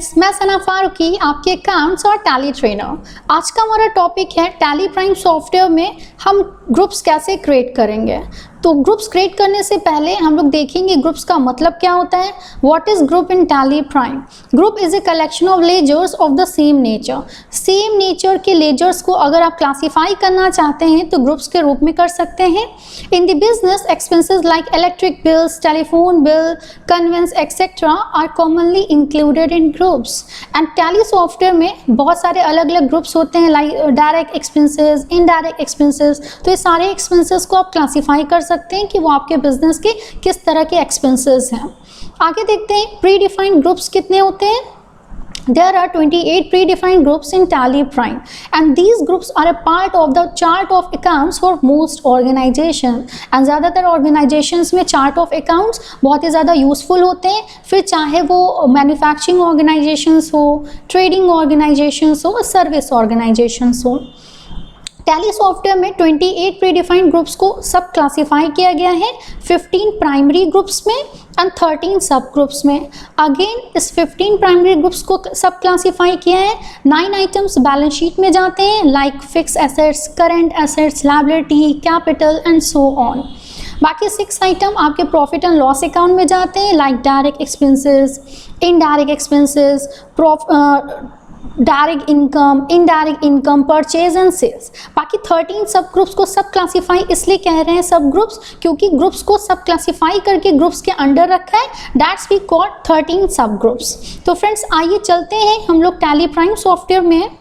Friends, मैं सना फारूकी, आपके accounts और टैली ट्रेनर। आज का हमारा टॉपिक है टैली प्राइम सॉफ्टवेयर में हम ग्रुप्स कैसे क्रिएट करेंगे। तो ग्रुप्स क्रिएट करने से पहले हम लोग देखेंगे ग्रुप्स का मतलब क्या होता है। What is group in Tally Prime? Group is a collection of ledgers of the same nature. Same nature के लेजर्स को अगर आप क्लासीफाई करना चाहते हैं तो ग्रुप्स के रूप में कर सकते हैं। In the business, expenses like electric bills, telephone bill, conveyance etcetera are commonly included in groups. And Tally software में बहुत सारे अलग अलग ग्रुप्स होते हैं, like direct expenses, indirect expenses. तो ये सारे एक्सपेंसेस को आप क्लासीफाई कर सकते हैं कि वो आपके बिजनेस के किस तरह के एक्सपेंसेस हैं। आगे देखते हैं प्री डिफाइंड ग्रुप्स कितने होते हैं। There are 28 predefined groups in Tally Prime, and these groups are a part of the chart of accounts for most organizations. And ज़्यादातर organizations में chart of accounts बहुत ही ज़्यादा useful होते हैं, फिर चाहे वो manufacturing organizations हो, trading organizations हो, service organizations हो। टैली सॉफ्टवेयर में 28 प्रीडिफाइंड ग्रुप्स को सब क्लासीफाई किया गया है, 15 प्राइमरी ग्रुप्स में एंड 13 सब ग्रुप्स में। अगेन इस 15 प्राइमरी ग्रुप्स को सब क्लासीफाई किया है। 9 आइटम्स बैलेंस शीट में जाते हैं, like fix assets, current assets, liability, capital and so on. बाकी 6 आइटम आपके प्रॉफिट एंड लॉस अकाउंट में जाते हैं, like direct expenses, indirect expenses, direct income, indirect income, purchase and sales. बाकी 13 सब ग्रुप्स को सब क्लासीफाई इसलिए कह रहे हैं सब ग्रुप्स, क्योंकि ग्रुप्स को सब क्लासीफाई करके ग्रुप्स के अंडर रखा है, दैट्स वी कॉल 13 सब ग्रुप्स। तो फ्रेंड्स आइए चलते हैं हम लोग टैली प्राइम सॉफ्टवेयर में।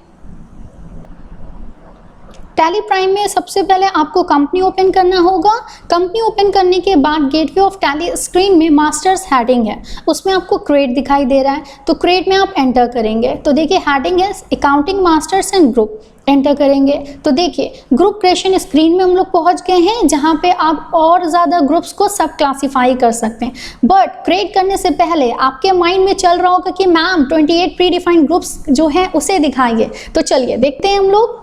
टैली प्राइम में सबसे पहले आपको कंपनी ओपन करना होगा। कंपनी ओपन करने के बाद गेटवे ऑफ टैली स्क्रीन में मास्टर्स हेडिंग है, उसमें आपको क्रिएट दिखाई दे रहा है, तो क्रिएट में आप एंटर करेंगे। तो देखिए हेडिंग है accounting masters and group, enter करेंगे तो देखिए ग्रुप क्रिएशन स्क्रीन में हम लोग पहुंच गए हैं, जहां पे आप और ज़्यादा ग्रुप्स को सब क्लासीफाई कर सकते हैं। बट क्रिएट करने से पहले आपके माइंड में चल रहा होगा कि मैम 28 प्री डिफाइंड ग्रुप्स जो हैं उसे दिखाइए। तो चलिए देखते हैं हम लोग।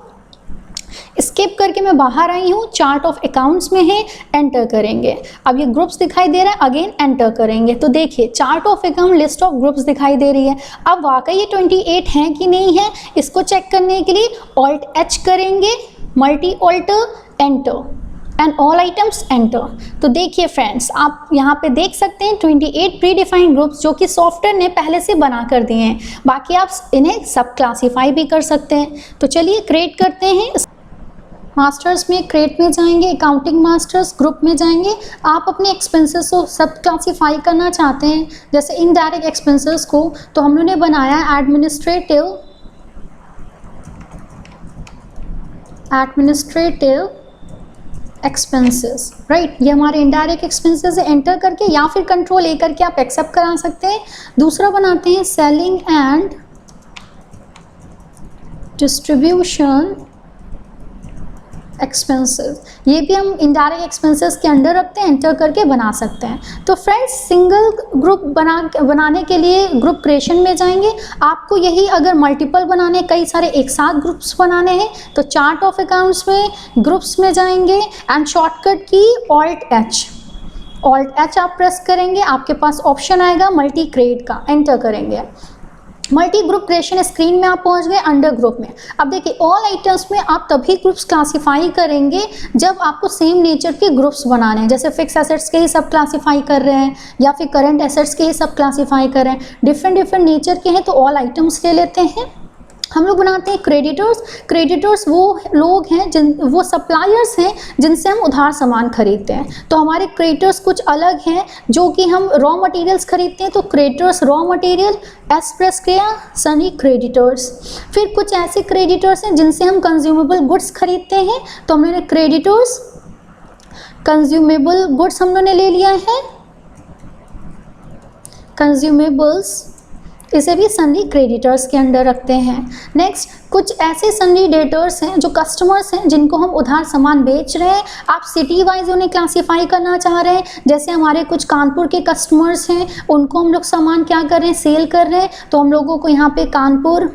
स्किप करके मैं बाहर आई हूँ, चार्ट ऑफ अकाउंट्स में है, एंटर करेंगे। अब ये ग्रुप्स दिखाई दे रहा है, अगेन एंटर करेंगे तो देखिए chart of account list of groups दिखाई दे रही है। अब वाकई ये 28 हैं कि नहीं है, इसको चेक करने के लिए ऑल्ट एच करेंगे, multi alt, enter and all items enter. तो देखिए फ्रेंड्स आप यहाँ पे देख सकते हैं 28 प्री डिफाइंड ग्रुप्स जो कि सॉफ्टवेयर ने पहले से बना कर दिए हैं। बाकी आप इन्हें सब क्लासीफाई भी कर सकते हैं। तो चलिए क्रिएट करते हैं। मास्टर्स में क्रिएट में जाएंगे, अकाउंटिंग मास्टर्स ग्रुप में जाएंगे। आप अपने एक्सपेंसेस को सब क्लासीफाई करना चाहते हैं, जैसे इनडायरेक्ट एक्सपेंसेस को तो हम लोगों ने बनाया एडमिनिस्ट्रेटिव एक्सपेंसेस, राइट। ये हमारे इनडायरेक्ट एक्सपेंसेस है, एंटर करके या फिर कंट्रोल ए करके आप एक्सेप्ट करा सकते हैं। दूसरा बनाते हैं सेलिंग एंड डिस्ट्रीब्यूशन एक्सपेंसेस, ये भी हम इनडायरेक्ट एक्सपेंसेस के अंडर रखते हैं, एंटर करके बना सकते हैं। तो फ्रेंड्स सिंगल ग्रुप बनाने के लिए ग्रुप क्रिएशन में जाएंगे। आपको यही अगर मल्टीपल बनाने, कई सारे एक साथ ग्रुप्स बनाने हैं तो चार्ट ऑफ अकाउंट्स में ग्रुप्स में जाएंगे एंड शॉर्टकट की ऑल्ट एच आप प्रेस करेंगे, आपके पास ऑप्शन आएगा मल्टी क्रिएट का, एंटर करेंगे। मल्टी ग्रुप क्रिएशन स्क्रीन में आप पहुंच गए अंडर ग्रुप में। अब देखिए ऑल आइटम्स में आप तभी ग्रुप्स क्लासीफाई करेंगे जब आपको सेम नेचर के ग्रुप्स बनाने हैं, जैसे फिक्स एसेट्स के ही सब क्लासीफाई कर रहे हैं या फिर करंट एसेट्स के ही सब क्लासीफाई कर रहे हैं। डिफरेंट नेचर के हैं तो ऑल आइटम्स ले लेते हैं। हम लोग बनाते हैं क्रेडिटर्स वो लोग हैं वो सप्लायर्स हैं जिनसे हम उधार सामान खरीदते हैं। तो हमारे क्रेडिटर्स कुछ अलग हैं, जो कि हम रॉ मटेरियल्स खरीदते हैं तो creditors raw material, S press किया सनी क्रेडिटर्स। फिर कुछ ऐसे क्रेडिटर्स हैं जिनसे हम कंज्यूमेबल गुड्स खरीदते हैं, तो हमने क्रेडिटर्स कंज्यूमेबल गुड्स हम लोगों ने ले लिया है, कंज्यूमेबल्स, इसे भी सन्नी क्रेडिटर्स के अंडर रखते हैं। नेक्स्ट कुछ ऐसे सन्नी डेटर्स हैं जो कस्टमर्स हैं जिनको हम उधार सामान बेच रहे हैं, आप सिटी वाइज उन्हें क्लासीफाई करना चाह रहे हैं। जैसे हमारे कुछ कानपुर के कस्टमर्स हैं, उनको हम लोग सामान क्या कर रहे हैं, सेल कर रहे हैं, तो हम लोगों को यहाँ पे कानपुर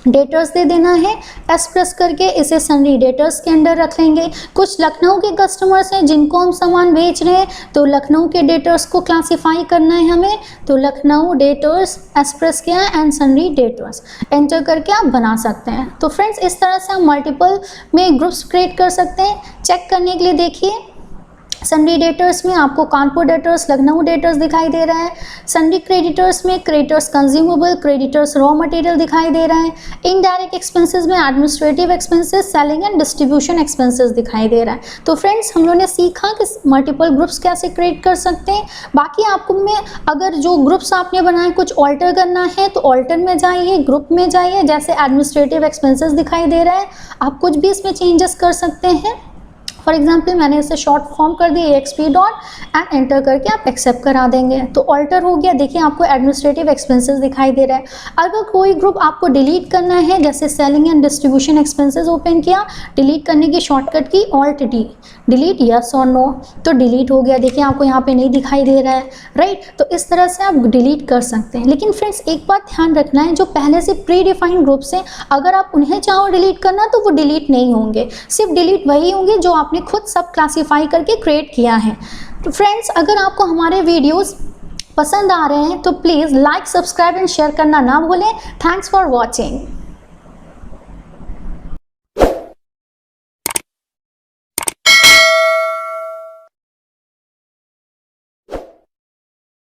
डेटर्स दे देना है, एस प्रेस करके इसे सन्नी डेटर्स के अंडर रख लेंगे। कुछ लखनऊ के कस्टमर्स हैं जिनको हम सामान बेच रहे हैं, तो लखनऊ के डेटर्स को क्लासीफाई करना है हमें, तो लखनऊ डेटर्स एस प्रेस किया है एंड सन्नी डेटर्स एंटर करके आप बना सकते हैं। तो फ्रेंड्स इस तरह से हम मल्टीपल में ग्रुप्स क्रिएट कर सकते हैं। चेक करने के लिए देखिए, सन्डी डेटर्स में आपको कानपुर डेटर्स, लखनऊ डेटर्स दिखाई दे रहा है। सन्डी क्रेडिटर्स में creditors consumable, creditors raw material दिखाई दे रहा है। इनडायरेक्ट एक्सपेंसेस में administrative expenses, selling and distribution expenses दिखाई दे रहा है। तो फ्रेंड्स हम लोगों ने सीखा कि मल्टीपल ग्रुप्स कैसे क्रिएट कर सकते हैं। बाकी आपको में अगर जो ग्रुप्स आपने बनाए कुछ ऑल्टर करना है तो ऑल्टर में जाइए, ग्रुप में जाइए, जैसे एडमिनिस्ट्रेटिव एक्सपेंसेस दिखाई दे रहा है, आप कुछ भी इसमें चेंजेस कर सकते हैं। फॉर एग्जाम्पल मैंने इसे शॉर्ट फॉर्म कर दिया एक्सपी डॉट एंड एंटर करके आप एक्सेप्ट करा देंगे तो ऑल्टर हो गया। देखिए आपको एडमिनिस्ट्रेटिव एक्सपेंसेस दिखाई दे रहा है। अगर कोई ग्रुप आपको डिलीट करना है, जैसे selling and distribution expenses open किया, डिलीट करने की शॉर्टकट की ऑल्ट डी, डिलीट यस और नो, तो डिलीट हो गया। देखिए आपको यहाँ पे नहीं दिखाई दे रहा है, राइट। तो इस तरह से आप डिलीट कर सकते हैं। लेकिन फ्रेंड्स एक बात ध्यान रखना है, जो पहले से प्री डिफाइंड ग्रुप्स हैं, अगर आप उन्हें चाहो डिलीट करना तो वो डिलीट नहीं होंगे, सिर्फ डिलीट वही होंगे जो आपने खुद सब क्लासीफाई करके क्रिएट किया है। तो फ्रेंड्स अगर आपको हमारे वीडियोस पसंद आ रहे हैं तो please like, subscribe and share करना ना भूलें। Thanks for watching.